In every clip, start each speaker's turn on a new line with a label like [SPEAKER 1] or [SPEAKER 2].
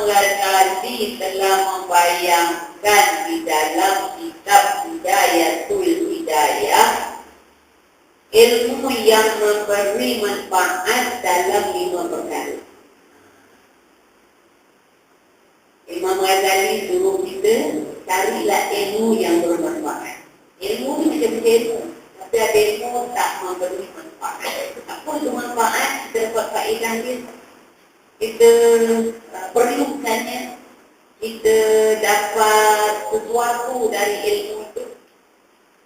[SPEAKER 1] Imam Ghazali telah membayangkan di dalam kitab Hidayatul Hidayah ilmu yang memberi manfaat dalam 5 perkara. Imam Ghazali suruh kita carilah ilmu yang bermanfaat. Ilmu ni macam-macam ilmu, tapi ada ilmu tak memberi manfaat. Apa itu manfaat? Kita dapat faedah dia, kita perlukannya, kita dapat sesuatu dari ilmu itu,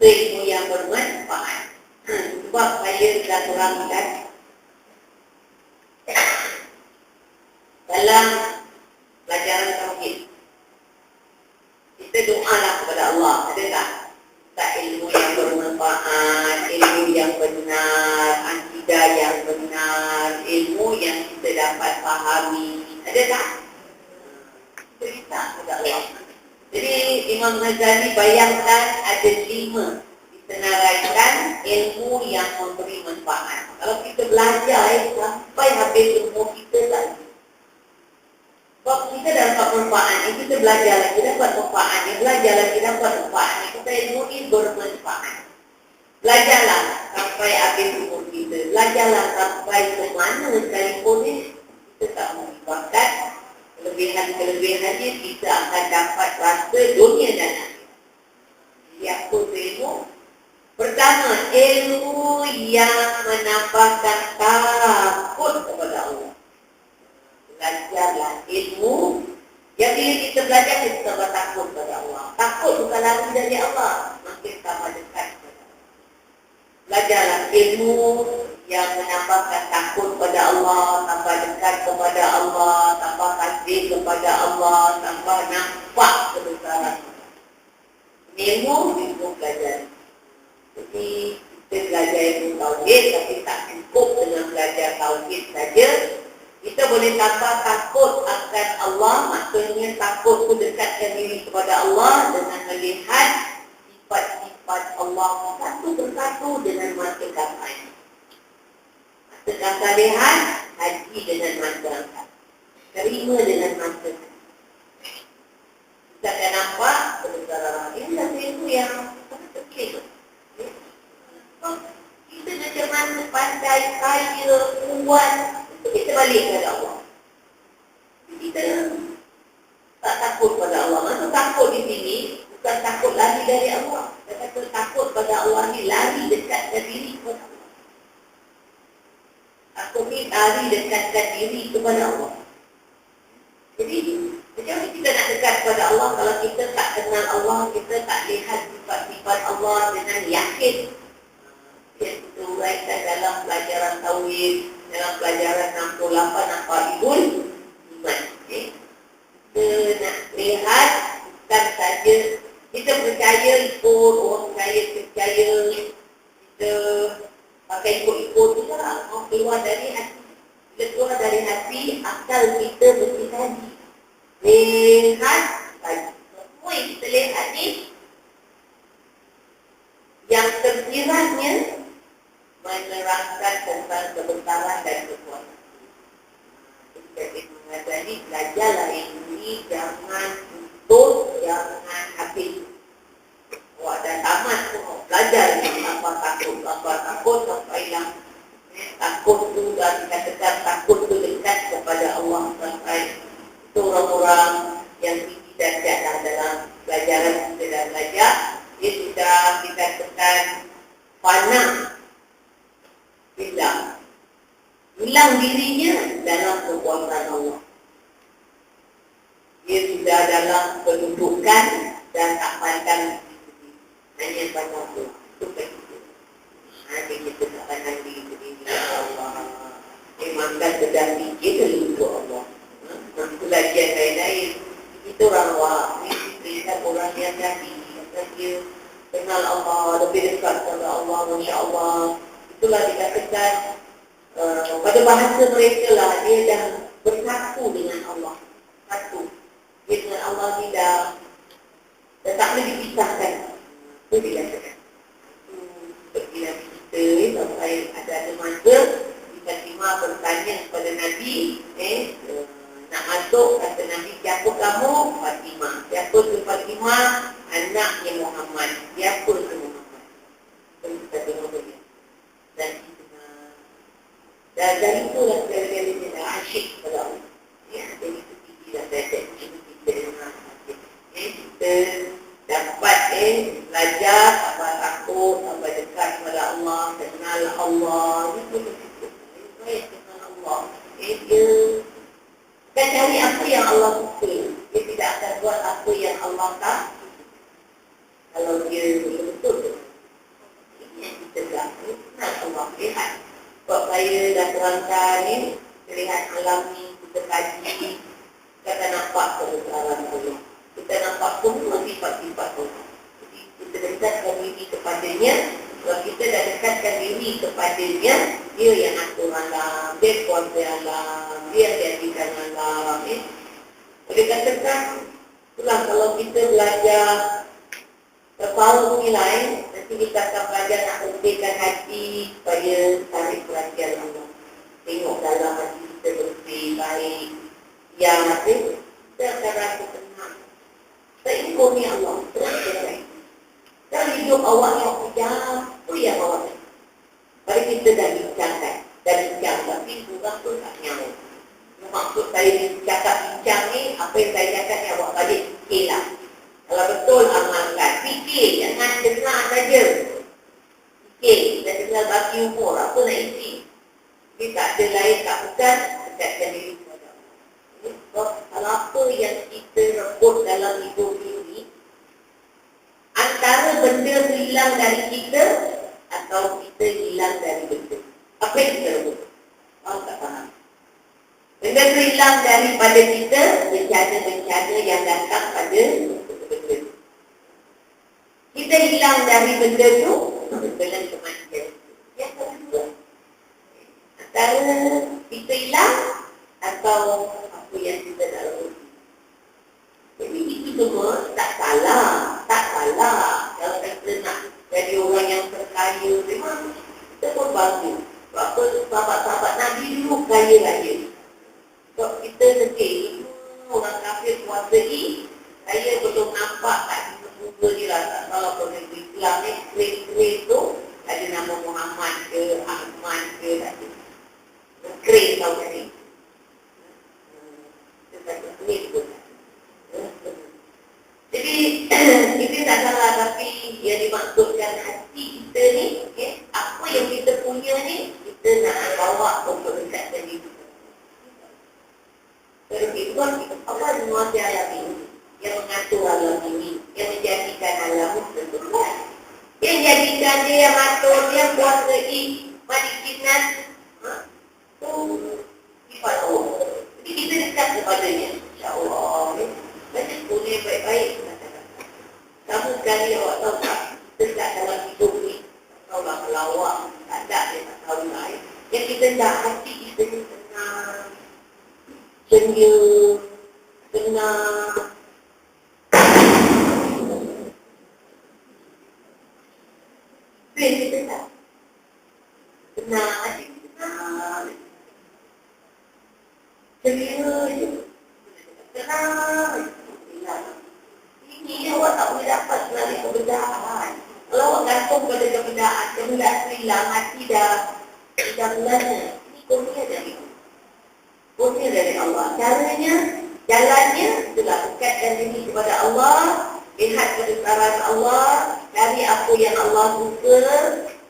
[SPEAKER 1] ilmu yang bermanfaat. Sebab saya dah terangkan dalam pelajaran tauhid, kita doalah kepada Allah, ada tak ilmu yang bermanfaat, ilmu yang benar, akidah yang benar, ilmu yang kita dapat fahami, ada tak? Kita minta kepada Allah. Jadi Imam Ghazali bayangkan ada 5 disenaraikan ilmu yang memberi manfaat. Kalau kita belajar sampai habis ilmu kita lagi, sebab kita dapat manfaat ni, kita belajar lagi dapat manfaat ni, belajar lagi dapat manfaat ni, kita ilmu ni bermanfaat. Belajarlah sampai habis umur kita, belajarlah sampai ke mana sekalipun ni, kita tak mengibatkan kelebihan-kelebihannya, kita akan dapat rasa dunia dan akhirat. Jadi apa tu ilmu? Pertama, ilmu yang menambahkan takut kepada Allah. Belajarlah ilmu yang bila kita belajar, kita tambah takut kepada Allah. Takut bukan lari dari Allah, makin tambah dekat kepada Allah. Belajarlah ilmu yang menambahkan takut kepada Allah, tambah dekat kepada Allah, tambah kasih kepada Allah, tambah nampak kebesaran Allah. Ilmu belajar. Jadi kita belajar ilmu tauhid, tapi tak cukup dengan belajar tauhid saja. Kita boleh tambah takut akan Allah, maksudnya takut itu dekatkan diri kepada Allah dengan melihat sifat-sifat Allah satu persatu dengan mata kasar. Mata kasar lihat, haji dengan mata kasar, terima dengan mata kasar. Kita akan nampak kebesaran. Ini satu ilmu yang sangat kecil. Kita macam mana pandai, kaya, kuat, kita balik kepada Allah. Kita tak takut pada Allah. Maksud takut di sini bukan takut lari dari Allah. Kita takut pada Allah ni lari dekatkan diri kepada Allah. Takut ni lari dekatkan diri kepada Allah. Jadi macam mana kita nak dekat kepada Allah kalau kita tak kenal Allah, kita tak lihat sifat-sifat Allah dengan yakin. Yang kita uraikan dalam pelajaran tauhid, dalam pelajaran 68 Aqaidul Iman. Kita nak lihat bukan saja kita percaya ikut orang percaya, kita pakai ikut-ikut tu lah, mau keluar dari hati. Bila keluar dari hati, akal kita mesti kaji. Lihat kaji. Semua yang kita lihat ni yang tersiratnya menerangkan tentang kebesaran dan kekuatan. Jadi Ghazali belajarlah ini, jangan putus, jangan habis. Awak dah tamat semua, belajar ini, apa takut sampai yang takut tu dan dikatakan takut tu dekat kepada Allah, sampai itu orang-orang yang tinggi darjat dalam pelajaran kita dah belajar, dia sudah dikatakan panah hilang dirinya dalam kekuasaan Allah. Dia sudah dalam kedudukan dan tak pandang hanya pada Allah. Itu begitu. Nanti kita tak pandang diri sendiri. Allah memangkan sedang fikir untuk Allah. Nanti lagian lain-lain. Itu orang awak. Kita orang yang jadi. Dia kenal Allah, lebih dekat kepada Allah, Masya Allah. Itulah dikatakan pada bahasa mereka lah, dia dah bersatu dengan Allah. Satu. Dia dengan Allah ni dah tak boleh dipisahkan. Itu dikatakan. Seperti Nabi kita, sampai ada masa, Fatimah bertanya kepada Nabi, nak masuk masuk, kata Nabi, siapa kamu? Fatimah. Siapa tu Fatimah? Anaknya Muhammad. Siapa tu Muhammad? Kita tengok dia. Dan dari itulah sekali-kali dia dah asyik kepada Allah. Ya, jadi itu tinggi lah saya cakap. Kita dengar. Kita dapat belajar, tambah takut, tambah dekat kepada Allah, kenal Allah. Itu betul. Baik kenal Allah. Dia dan cari apa yang Allah suka. Dia tidak akan buat apa yang Allah tak. Kalau dia betul-betul. Ini yang kita tak. Kenal Allah. Lihat. Sebab saya dah terangkan ni, melihat alam ni, kita kaji, kita akan nampak kebesaran Allah. Kita nampak semua sifat-sifat Allah. Jadi kita dekatkan diri kepadanya. Kalau kita dah dekatkan diri kepadanya, dia yang atur alam, dia kuasa alam, dia yang jadikan alam. Boleh katakan, itulah kalau kita belajar terpaut nilai, nanti kita akan belajar nak bersihkan hati supaya tarik perhatian Allah. Tengok dalam hati kita bersih, baik. Yang nanti kita akan rasa tenang. Tak ini kurnia Allah, terasa baik. Dan hidup awak yang kejam, apa yang awak nak? Mari kita dah bincangkan. Dah bincang, tapi kurang pun tak nyawa. Maksud saya bincang ni, apa yang saya cakap ni awak balik fikirlah. Kalau betul amalkan, fikir, jangan dengar saja. Fikir, dan tinggal bagi umur, apa nak isi. Jadi tak ada lain, tak bukan, dekatkan diri kepada Allah. Sebab kalau apa yang kita rebut dalam hidup ini, antara benda tu hilang dari kita, atau kita hilang dari benda. Apa yang kita rebut? Orang tak faham. Benda tu hilang daripada kita, bencana-bencana yang datang pada benda. Kita hilang dari benda tu, benda kematian. Yang kedua, antara kita hilang atau apa yang kita dah rebut. Jadi itu semua tak salah. Tak salah. Kalau kita nak jadi orang yang terkaya, memang kita pun bagus. Sebab apa sahabat-sahabat Nabi dulu kaya raya. Sebab kita sedih, orang kafir kuasai, saya belum nampak kat muka dia lah. Tak salah pun negeri Islam ni, keren-keren tu, ada nama Muhammad ke, Ahmad ke, ada. Keren tau tadi. Kita tak keren pun. Jadi, ini tak salah, tapi yang dimaksudkan hati kita ni, apa yang kita punya ni, kita nak bawa untuk dekatkan diri. Jadi, Tuhan Allah menguasai alam ini, yang mengatur alam ini, yang menjadikan alam itu Tuhan. Yang jadikan dia, yang atur, dia kuasai, malikinan, itu sifat Allah. Jadi, kita dekat kepadanya, insyaAllah. Banyak boleh baik-baik. Kamu sekali awak tahu tak, kita tak dalam hidup ni. Tak tahu lah melawak, tak ada, dia tak tahu lah. Yang kita dah hati kita ni tenang, ceria, tenang. Itu yang kita tak. Tenang, hati kita tenang. Ceria je. Tenang. Ini awak tak boleh dapat melalui kebedaan. Kalau awak gantung pada kebedaan, kebedaan itu hilang, hati dah mulanya. Ini kurnia dari Allah. Caranya, jalannya, itulah dekatkan diri kepada Allah, lihat kebesaran Allah, cari apa yang Allah suka,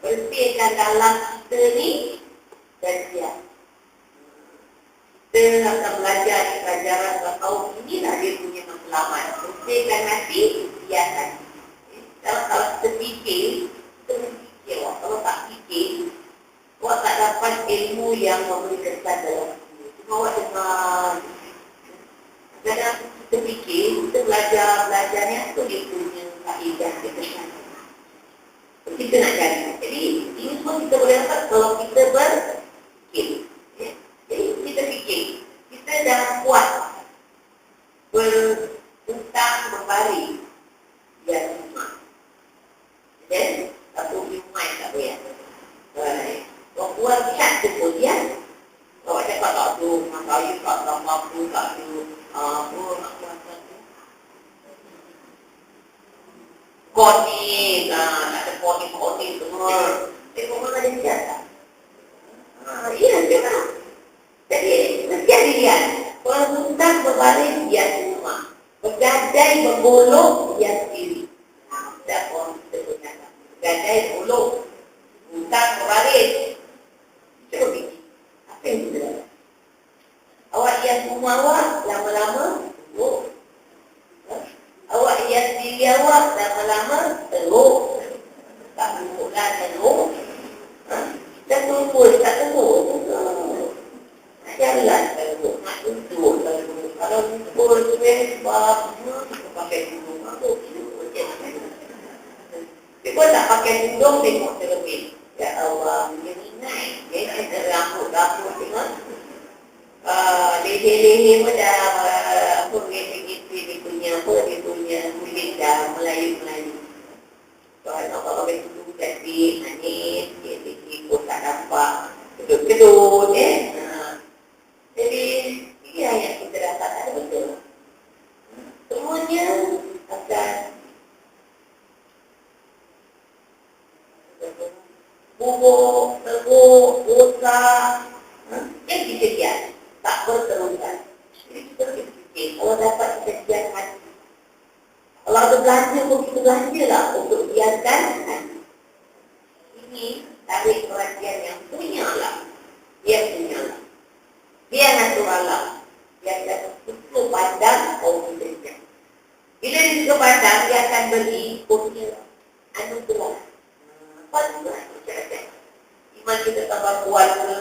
[SPEAKER 1] bersihkan dalam kita ni, dan siap. Kita akan belajar di pelajaran bertahu inilah dia punya matlamat. Bersihkan hati, siap hati. Kalau kita fikir, kita mesti fikir. Kalau tak fikir, awak tak dapat ilmu yang memberi kesan dalam hidup. Cuma awak dengar. Kadang kita fikir, kita belajarnya itu dia punya faedah, dia kesan. Kita nak cari. Jadi, ini semua kita boleh dapat kalau kita berfikir. Jadi kita fikir, kita dah kuat berhutang berbalik biar rumah. Dan satu rumah tak boleh. Kalau kuat cat tu pun dia. Kalau cakap tak tu, maka you tak mampu tak tu. Poning, tak ada poning semua. Tengok mana dia lihat tak? Iya, memang. Jadi, mesti ada lihat. Perhutang berbaring, dia semua. Bergadai, bergolong, dia sendiri. Dan orang kita bergadai. Bergadai, bergolong. Hutang berbaring. Cuba fikir. Apa yang kita dapat? Awak yang rumah awak, lama-lama, teruk. Awak yang diri awak, lama-lama, teruk. Tak teruklah, teruk. Dan tumpul, tak teruk. Nak jalan, teruk. Nak duduk, teruk. Kalau tumpul, sebab, pakai tudung. Aku, dia pun tak pakai tudung, tengok terlebih. Ya Allah, dia minat. Dia ada rambut-rambut, tengok. Leher-leher pun dah apa gitu dia punya kulit dah Melayu-Melayu. Kalau nak pakai tudung cantik, manis, dia pun tak nampak kedut-kedut Jadi ini yang kita dapat ada betul. Semuanya akan bubuk, teruk, rosak yang dijadikan tak berterusan. Jadi kita fikir, kalau dapat kejadian hati. Kalau ada belanja pun kita belanja lah untuk biarkan hati. Ini tarik perhatian yang punya lah. Dia punya lah. Dia natural lah. Dia akan suka pandang orang kerja. Bila dia suka pandang, dia akan beri punya anugerah. Apa anugerah? Iman kita tambah kuat kita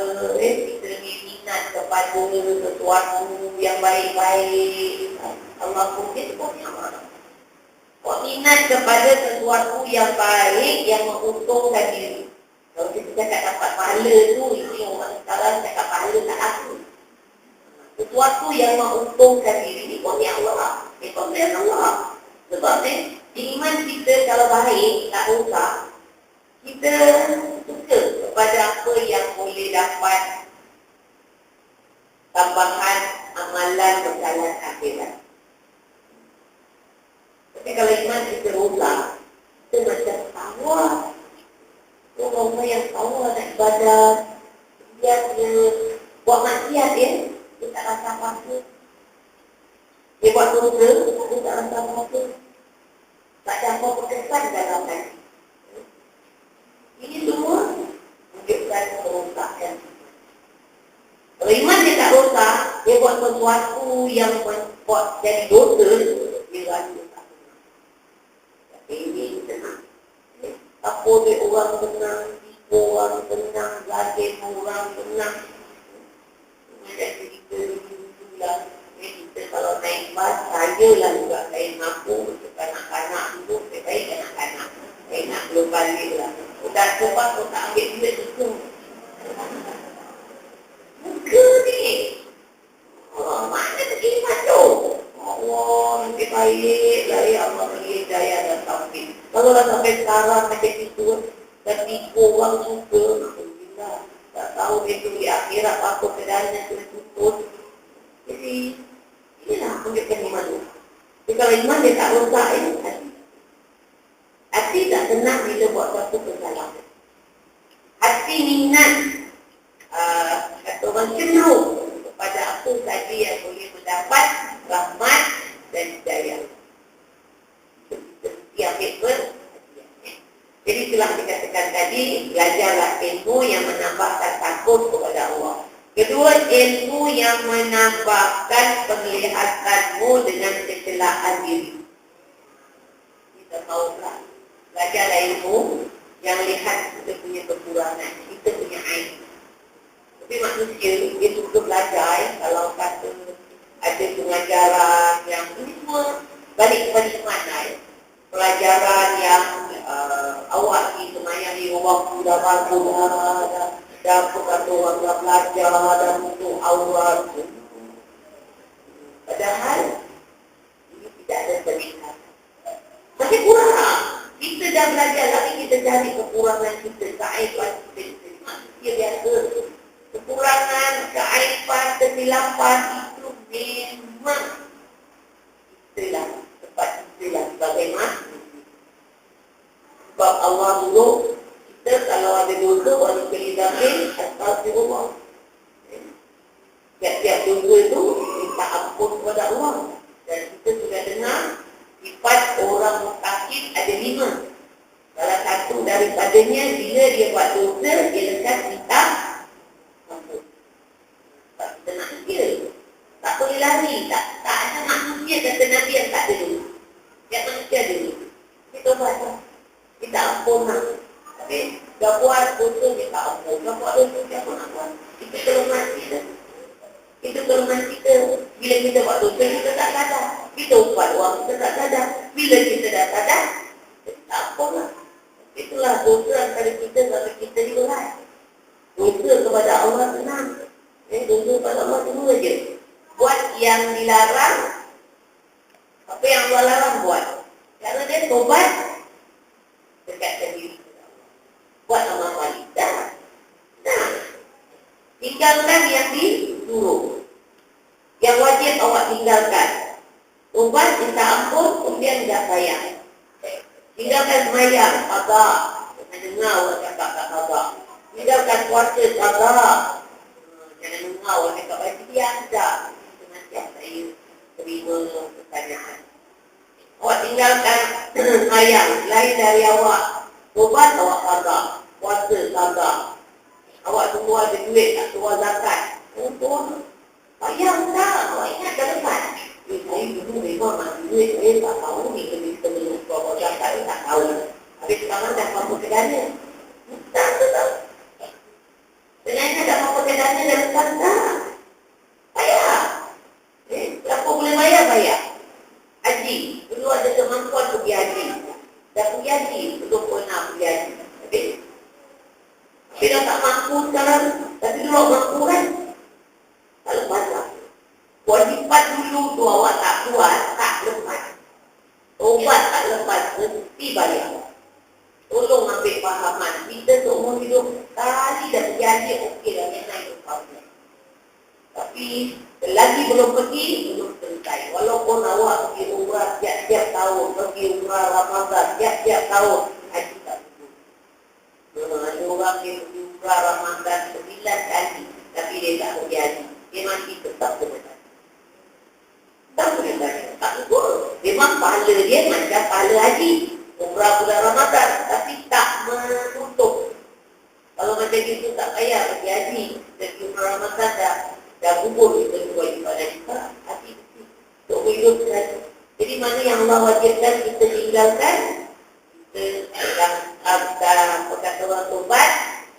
[SPEAKER 1] lebih minat kepada sesuatu yang baik-baik. Allah pun dia punya amal. Kau minat kepada sesuatu yang baik yang menguntungkan diri. Kalau kita cakap dapat pahala tu, ini orang sekarang cakap pahala tak laku. Sesuatu yang menguntungkan diri ni pun yang Allah. Pemberian Allah. Sebab iman kita kalau baik, tak rosak, kita suka kepada apa yang boleh dapat tambahan amalan berjalan akhirat. Tapi kalau iman kita rosak, kita macam tawar. Orang yang tawar nak ibadah, dia buat maksiat dia tak rasa apa-apa. Dia buat dosa, dia tak rasa apa-apa. Tak ada apa-apa kesan dalam hati. Ini semua menunjukkan kerosakan. Kalau iman dia tak rosak, dia buat sesuatu yang buat jadi dosa, dia rasa tak senang. Tapi ini senang. Apa dia orang senang, tipu orang senang, ladin orang senang. Macam kita lah. Kita kalau naik bas, saya lah juga saya mampu untuk kanak-kanak dulu, baik kanak-kanak. Saya nak belum balik lah. Udah coba kau tak ambil duit itu. Muka ni. Oh, mana beriman tu? Allah, nanti baik lah ya Allah beri hidayah dan taufik. Kalau dah sampai sekarang macam itu, dan tipu orang suka, alhamdulillah. Tak tahu dia tu di akhirat apa keadaannya kena tutup. Jadi, inilah menunjukkan iman tu. Jadi kalau iman dia tak rosak hati tak senang bila buat satu kesalahan. Hati minat atau orang cenderung kepada apa saja yang boleh mendapat rahmat dan hidayah. Yang betul. Jadi itulah dikatakan tadi, belajarlah ilmu yang menambahkan takut kepada Allah. Kedua, ilmu yang menambahkan penglihatanmu dengan kecelaan diri. Kita tahulah. Belajarlah ilmu yang lihat kita punya kekurangan, kita punya aib. Tapi manusia dia suka belajar kalau kata ada pengajaran yang ini semua balik kepada iman pelajaran yang awak di semayang di waktu dah bagus dah kata orang dah belajar dah untuk aurat. Padahal ini tidak ada terlihat. Masih kurang. Kita dah belajar tapi kita cari kekurangan kita, keaiban kita. Manusia biasa. Kekurangan, keaiban, kesilapan itu memang itulah tempat itulah sebagai manusia. kepada Allah. Dan kita sudah dengar sifat orang mutakin ada 5. Salah satu daripadanya, bila dia buat dosa, dia lekas minta ampun. Sebab kita manusia, tak boleh lari. Tak ada manusia kata Nabi yang tak ada dulu. Yang manusia dulu. Kita buat tak? Kita ampun lah. Tapi dah buat dosa, dia tak ampun. Dah buat dosa, dia pun nak buat. Itu kelemahan kita. Itu kelemahan kita. Bila kita buat dosa, kita tak sadar. Kita buat orang, kita tak sadar. Bila kita dah sadar, kita tak ampun lah. Itulah dosa antara kita sampai kita diberat. Dosa kepada Allah senang. Dosa kepada Allah semua je. Buat yang dilarang, apa yang Allah larang buat. Cara dia tobat, dekatkan diri kepada Allah. Buat amal balik. Dah. Nah, tinggalkan yang disuruh. Yang wajib awak tinggalkan. Tobat, minta ampun, kemudian dah sayang. Tinggalkan semayang, sabar. Jangan dengar orang cakap tak sabar. Tinggalkan puasa, sabar. Jangan dengar orang cakap baca biasa. Itu nanti saya terima pertanyaan. Awak tinggalkan semayang, lain dari awak. Tobat, awak sabar. Puasa, sabar. Awak tunggu ada duit, tak keluar zakat. Untung, sayang tak? Awak ingat ke depan? Saya dulu memang masih duit, saya tak tahu ni kita belum keluar zakat, saya tak tahu. Habis sekarang dah mampu ke dana. Tak tahu. Sebenarnya dah mampu ke dana dah bukan tak. Bayar. Berapa boleh bayar? Bayar. Haji. Dulu ada kemampuan pergi haji. Dah pergi haji. Belum pernah pergi haji. Tapi dah tak mampu sekarang. Tapi dulu mampu kan? Tak lepas lah. Wajibat dulu tu awak tak buat, tak lepas. Obat tak lepas, mesti bayar. Tolong ambil fahaman. Kita seumur hidup kali dah pergi haji, okey dah naik ke. Tapi lagi belum pergi, belum selesai. Walaupun awak pergi umrah tiap-tiap tahun, pergi umrah Ramadan tiap-tiap tahun, haji tak betul. Ada orang yang pergi umrah Ramadan 9 kali, tapi dia tak pergi haji. Dia mati tetap betul. Tak boleh bayar, tak betul. Memang pahala dia macam pahala haji, umrah bulan Ramadan, tapi tak menutup. Kalau macam itu tak payah pergi haji, pergi umrah Ramadan dah gugur kita kewajiban kita. Hati untuk hidup saja. Jadi mana yang Allah wajibkan kita tinggalkan, kita dalam perkata orang tobat,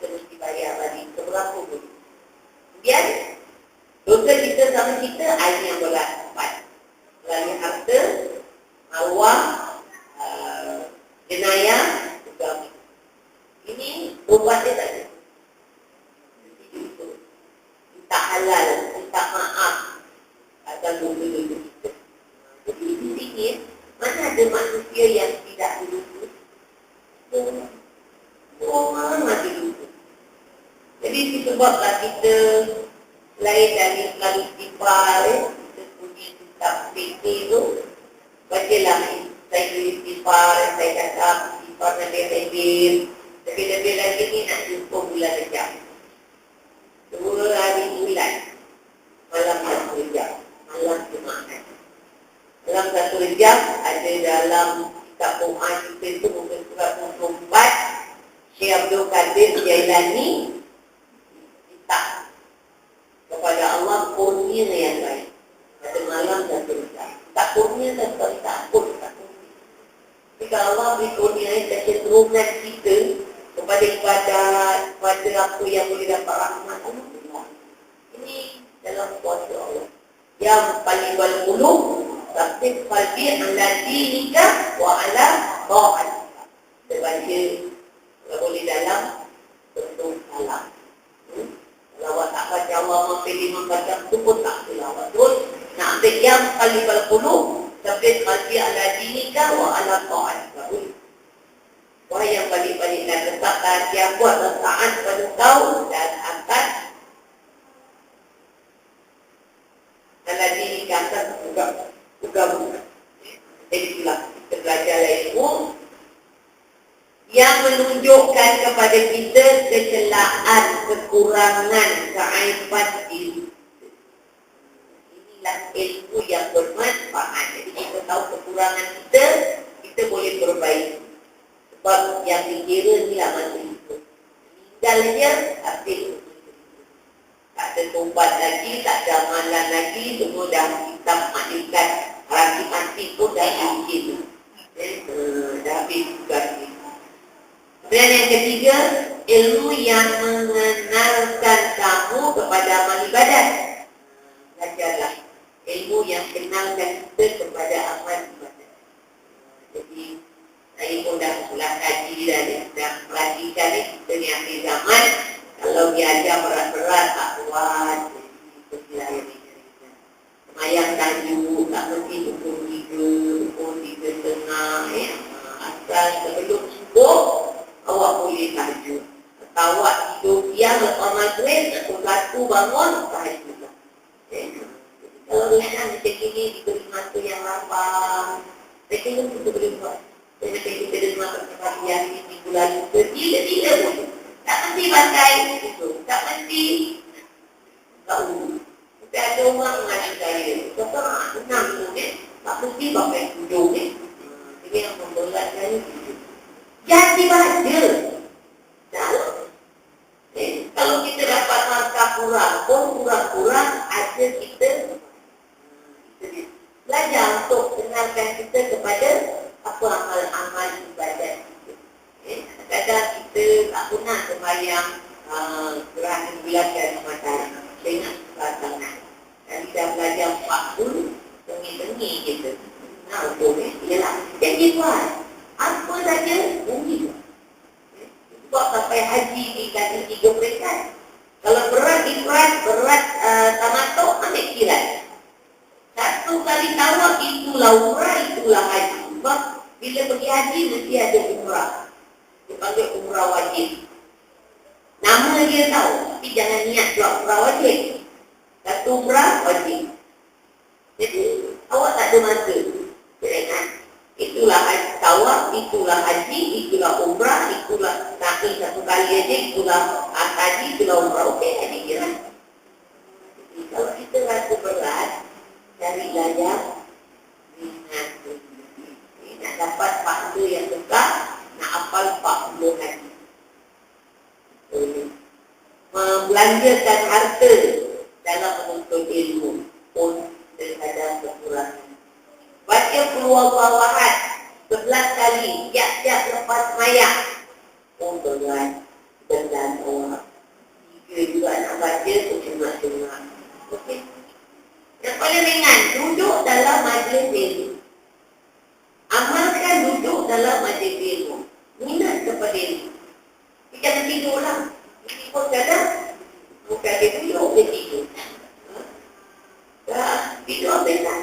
[SPEAKER 1] kita mesti bayar balik seberapa pun. Kemudian dosa kita sama kita, air yang berat. Melalui harta, arwah, jenayah, agama. Ini ubatnya tak ada. Minta halal, minta maaf akan dosa-dosa kita. Jadi di sini, mana ada manusia yang tidak berdosa? Orang mati dosa. Jadi disebabkan kita lain dari selalu istighfar, kita punya kitab fikir tu, bacalah saya tulis istighfar, saya kata istighfar lebih lagi ni nak jumpa bulan Rejab. 2 hari bulan, malam 1 Rejab, malam Jumaat. Malam 1 Rejab ada dalam kitab Quran kita tu mungkin surat 24, Syekh Abdul Qadir Jailani minta kepada Allah kurnia yang baik pada malam 1 Rejab. Tak kurnia dan tak pun tak kurnia. Jika Allah beri kurnia kecenderungan kita kepada ibadat, kepada apa yang boleh dapat rahmat Allah. Ini dalam kuasa Allah. Yang paling bermuluk tapi qalbi ala dinika wa ala ta'atika. Kita baca kalau boleh dalam bentuk salam. Kalau awak tak baca Allah mempilih membaca itu pun tak tilawat. Nak ambil yang paling bermuluk tapi qalbi ala dinika wa ala ta'atika. Wahai yang balik-balik dan letakkan yang buat taat kepada kau dan akan ala dinika akan juga. Jadi itulah kita belajar ilmu yang menunjukkan kepada kita kecelaan, kekurangan, keaiban diri. Ini adalah ilmu yang bermanfaat. Jadi kita tahu kekurangan kita, kita boleh perbaiki. Sebab yang dikira ni lah masa hidup. Meninggal dia, habis. Tak ada tobat lagi, tak ada amalan lagi, semua dah hitam maknikan. Hari mati pun dah diuji. Dah habis juga. Kemudian yang ketiga, ilmu yang mengenalkan kamu kepada amal ibadat. Belajarlah ilmu yang kenalkan kita kepada amal ibadat. Jadi saya pun dah pulang kaji dah perhatikan ni, kita ni akhir zaman. Kalau diajar berat-berat tak kuat, jadi kita semayang tajuk, tak mesti pukul 3 setengah ya. Asal sebelum subuh awak boleh tahajud. Atau awak tidur siang lepas maghrib, pukul 1 bangun, tahajud. Kalau dengan macam ini diberi masa yang lapang, saya kira kita boleh buat. Saya macam kita dengar tempat yang ini minggu lalu, tidak boleh. Tak mesti pakai itu, tak mesti tahu. Tapi ada orang mengaji saya, kata senang tu ni, tak mesti pakai hujung ni. Jadi yang memberatkan itu. Jadi baca. Kalau kita dapat markah kurang pun, kurang-kurang ada kita belajar untuk kenalkan kita kepada apa amal-amal ibadat. Kadang-kadang kita tak pernah sembahyang gerakan belajar matahari. Saya ingat tangan. Dan kita belajar 40, tengi-tengi kita. Nah, betul ni. Ialah, jadi buat. Apa saja, bunyi. Sebab sampai haji ni kali 3 peringkat. Kalau berat ifrat, berat tamatuk, ambil kirat. 1 kali tawaf, itulah umrah, itulah haji. Sebab bila pergi haji, mesti ada umrah. Dipanggil umrah wajib. Nama dia tahu, tapi jangan niat buat umrah wajib. Satu umrah wajib. Jadi awak tak ada masa. Jangan. Itulah tawaf, itulah haji, itulah umrah, itulah sa'i 1 kali aja, itulah haji, itulah umrah. Okey, jadi kira. Jadi kalau kita rasa berat, cari belajar ringan. Nak dapat pahala yang besar, nak hafal 40 hari. Membelanjakan harta dalam menuntut ilmu pun terkadang kekurangan. Baca Qul-Huwallahu Ahad 11 kali tiap-tiap lepas sembahyang pun berat dan orang. Jika juga nak baca cuma-cuma. Okey. Yang paling ringan, duduk dalam majlis ilmu. Amalkan duduk dalam majlis ilmu. Minat kepada ilmu. Jangan tidurlah. Ini pun kadang bukan dia duduk, dia tidur. Tidur apa tak?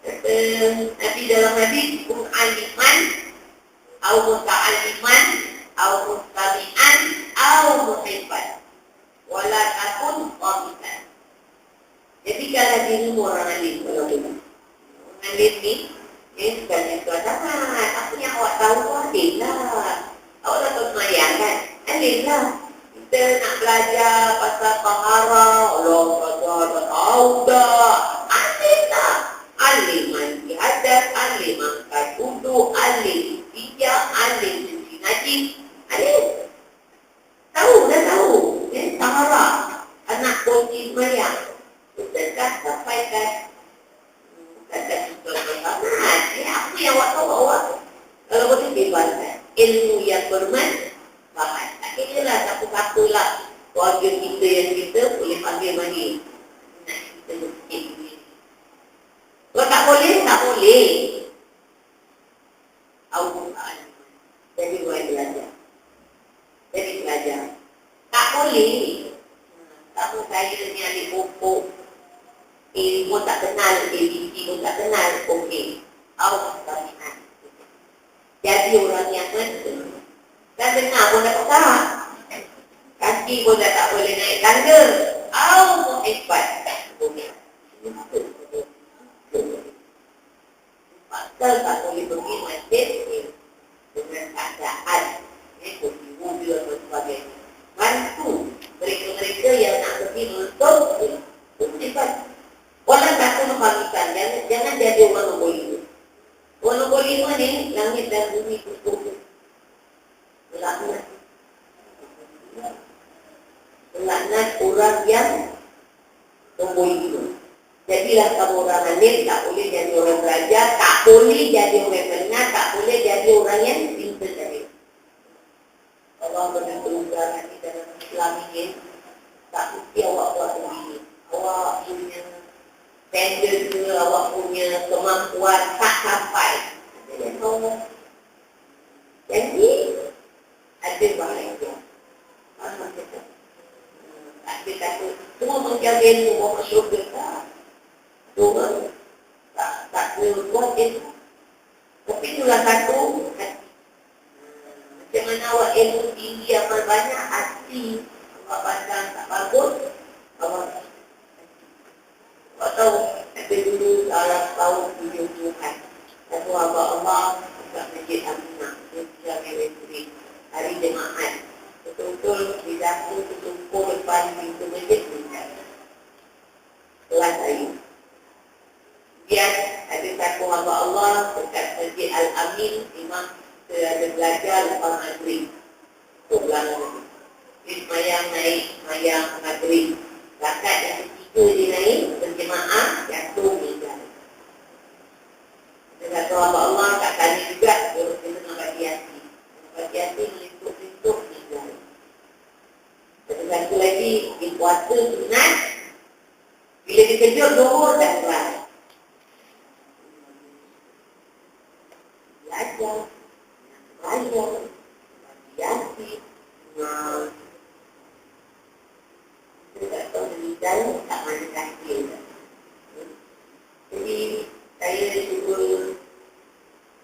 [SPEAKER 1] Nabi dalam hadis, kum aliman, au muta'aliman, au mustami'an, au muhibban. Wala takun qamitan. Jadi kalau dirimu orang alim, kalau dia orang alim ni, bukan itu adalah apa yang awak tahu alim lah. Awak dah tahu semayang kan? Alim lah. Kita nak belajar pasal tahara, Allah belajar tahu dah. Alim lah. Alim mandi hadas, alim angkat duduk, alim bijak, alim cuci najis. Alim. Tahu dah tahu. Tahara. Anak kunci semayang. Kita dah sampaikan. Kata kita bersamaan. Apa yang awak tahu awak? Kalau boleh bebaskan. Ilmu yang bermanfaat. Akhirnya lah, satu-satu lah. Keluarga kita yang kita boleh panggil mandi. Nak kita bersikit ni. Kalau tak boleh, tak boleh. Al-Quran. Jadi buat belajar. Jadi belajar. Tak boleh. Kamu saya ni adik pokok. Pun tak kenal, ABC pun tak kenal. Okey. Al-Quran. Jadi orang yang betul. Dan dengar pun dah pekat. Kaki pun dah tak boleh naik tangga. Al-Muhibbat. Pasal tak boleh pergi masjid dengan keadaan. Pergi mobil dan sebagainya. Bantu mereka-mereka yang nak pergi menuntut. Muhibbat. Walau tak pahamikan, jangan jadi orang nombor 5. Orang nombor 5 ni, langit dan bumi kumpul. Laknat. Laknat orang yang nombor 5. Jadilah kamu orang alim, tak boleh jadi orang belajar, tak boleh jadi orang benar, tak boleh jadi orang yang pintar tadi. Allah benar-benar nanti dalam Islam ini, tak mesti awak buat sendiri. Awak punya standard ke, awak punya kemampuan tak sampai. Jadi, ada bahagia. Tak ada kata, semua menjaga ilmu, semua masuk ke tak. Orang tak buat itu. Tapi itulah satu hati. Macam mana awak ilmu tinggi, amal banyak, hati awak pandang tak bagus, awak tahu, ada dulu dalam tahun 70-an satu hamba Allah dekat Masjid Aminah, dia bisa mewekuri hari jemaat, betul-betul di dapur tertumpul depan pintu masjid kelas air. Kemudian ada satu hamba Allah dekat Masjid Al-Amin, imam ada belajar lepas maghrib. Pulang dia semayang naik, semayang maghrib. Rakaat yang ketiga dia naik, berjemaah, jatuh meninggal. Ada satu hamba Allah tak tanya juga, dia kena bagi hati. Bagi hati melintuk-lintuk meninggal. Ada satu lagi, di puasa sunat, bila dikejut zuhur dan kelas. Belajar, hati-hati, kita tak tahu meninggal, tak mana kaki. Jadi, saya cuba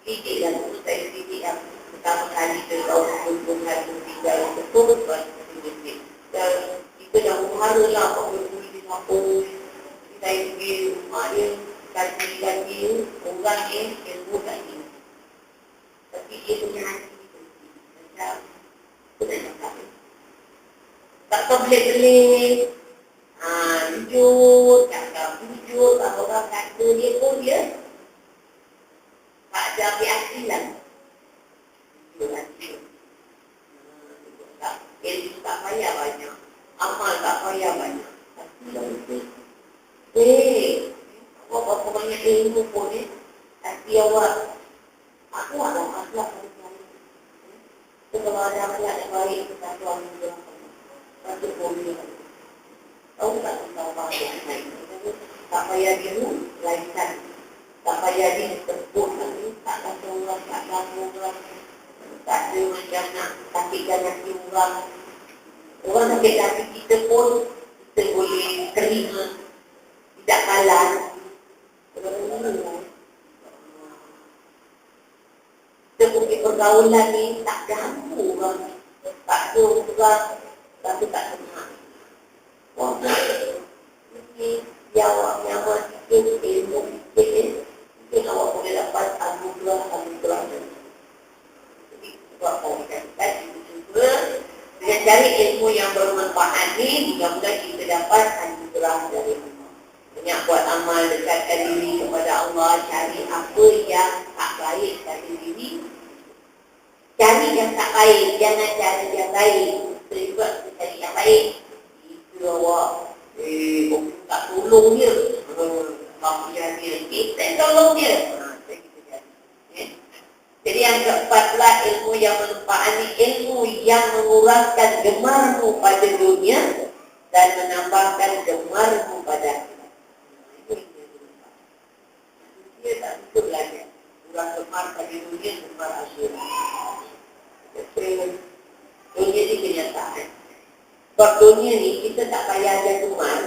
[SPEAKER 1] didik dan saya didik yang pertama kali tahu hubungan meninggal yang betul, lepas didik. Dan kita dah menghara lah, apa boleh di kampung. Saya pergi rumah dia, kaji-kaji, orang ni, ilmu kaji. Tapi dia punya hati macam kita cakap tak terbelit-belit, jujur, cakap jujur, kalau orang kata dia pun dia tak ada api-api lah. Jujur hati. Ilmu tak payah banyak, amal tak payah banyak, tapi dah betul. Apa-apa banyak ilmu pun hati awak aku ada akhlak yang baik. Kalau ada akhlak yang baik, kita tuan juga satu boleh. Tahu tak tahu apa yang baik. Tak payah dulu, lainkan. Tak payah disebut lagi, tak kata orang, tak kata orang. Tak ada macam nak sakitkan hati orang. Orang sakit hati kita pun, kita boleh terima. Tidak kalah. Seperti pergaulan ni tak ganggu orang, tak ada orang, tapi tak senang. Wah, ini jawab nyawa sikit, ilmu sikit, mungkin awak boleh dapat anugerah. Jadi, sebab kau ikan cuba dengan cari ilmu yang bermanfaat ni, mudah-mudahan kita dapat anugerah dari Allah. Banyak buat amal, dekatkan diri kepada Allah, cari apa yang tak baik pada diri. Cari yang tak baik, jangan cari yang baik. Sebab kita cari yang baik, itu awak tak tolong dia. Kamu jadi kita tolong dia. Jadi yang keempat pula, ilmu yang bermanfaat ni, ilmu yang mengurangkan gemarmu pada dunia dan menambahkan gemarmu pada akhirat. Dia tak betul lagi. Orang gemar pada dunia, gemar akhirat. Dunia ni kenyataan. Sebab dunia ni kita tak payah ada gemar.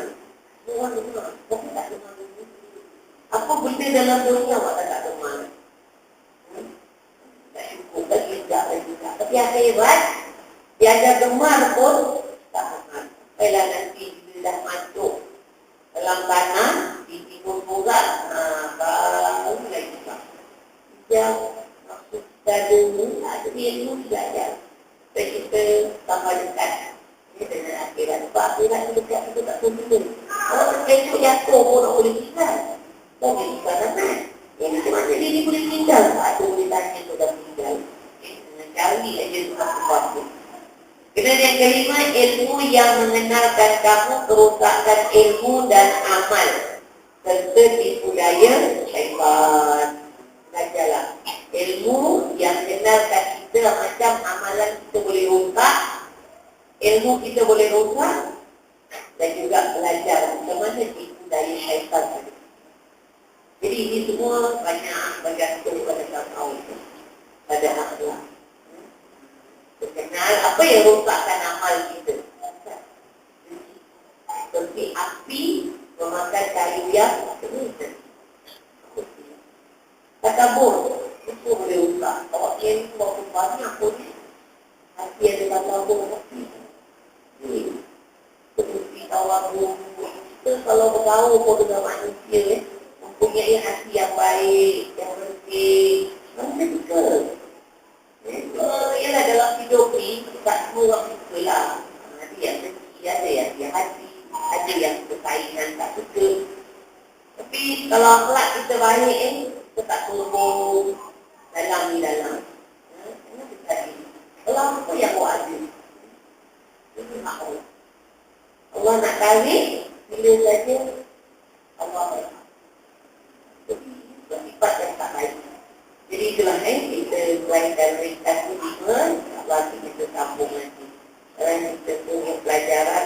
[SPEAKER 1] Semua gemar, tapi tak gemar dunia. Apa benda dalam dunia awak tak gemar? Tak cukup lagi tak. Tapi yang hebat, dia ada gemar pun tak gemar. Baiklah nanti bila dah masuk dalam tanah, di timur barat, baru lagi tak. Yang maksud kita dulu, ada ilmu tidak ada. Supaya kita tambah dekat dengan akhirat. Sebab akhirat ni dekat kita tak boleh. Kalau terkejut jatuh pun tak boleh tinggal. Bagi ibadah kan? Yang macam mana dia ni boleh tinggal? Tak ada boleh tanya tu dah tinggal. Dengan cari aja tu sesuatu. Kemudian yang kelima, ilmu yang mengenalkan kamu kerusakan ilmu dan amal serta tipu daya syaitan. Belajarlah ilmu yang mengenalkan kita macam amalan kita boleh rosak, ilmu kita boleh rosak, dan juga belajar macam mana tipu daya syaitan tadi. Jadi ini semua banyak bergantung pada tahu pada akhlak. Kenal apa yang rosakkan amal kita. Seperti api memakan kayu yang terus. Takabur itu boleh rosak. Kalau yang itu waktu banyak pun api ada takabur api. Seperti tawabur. Kita kalau bergaul pun dengan manusia mempunyai hati yang baik, yang bersih, manusia suka. Ialah dalam hidup ni tak semua orang suka lah. Ada yang benci, ada yang hati, ada yang persaingan tak suka. Tapi kalau akhlak kita baik kita tak sombong dalam ni dalam. Kenapa kita ini? Allah apa yang buat ada? Itu hak Allah. Allah nak tarik bila saja Allah baik. Jadi sifat yang tak baik. Jadi itulah kita belajar ringkas 5. Allah kita sambung nanti. Sekarang kita punya pelajaran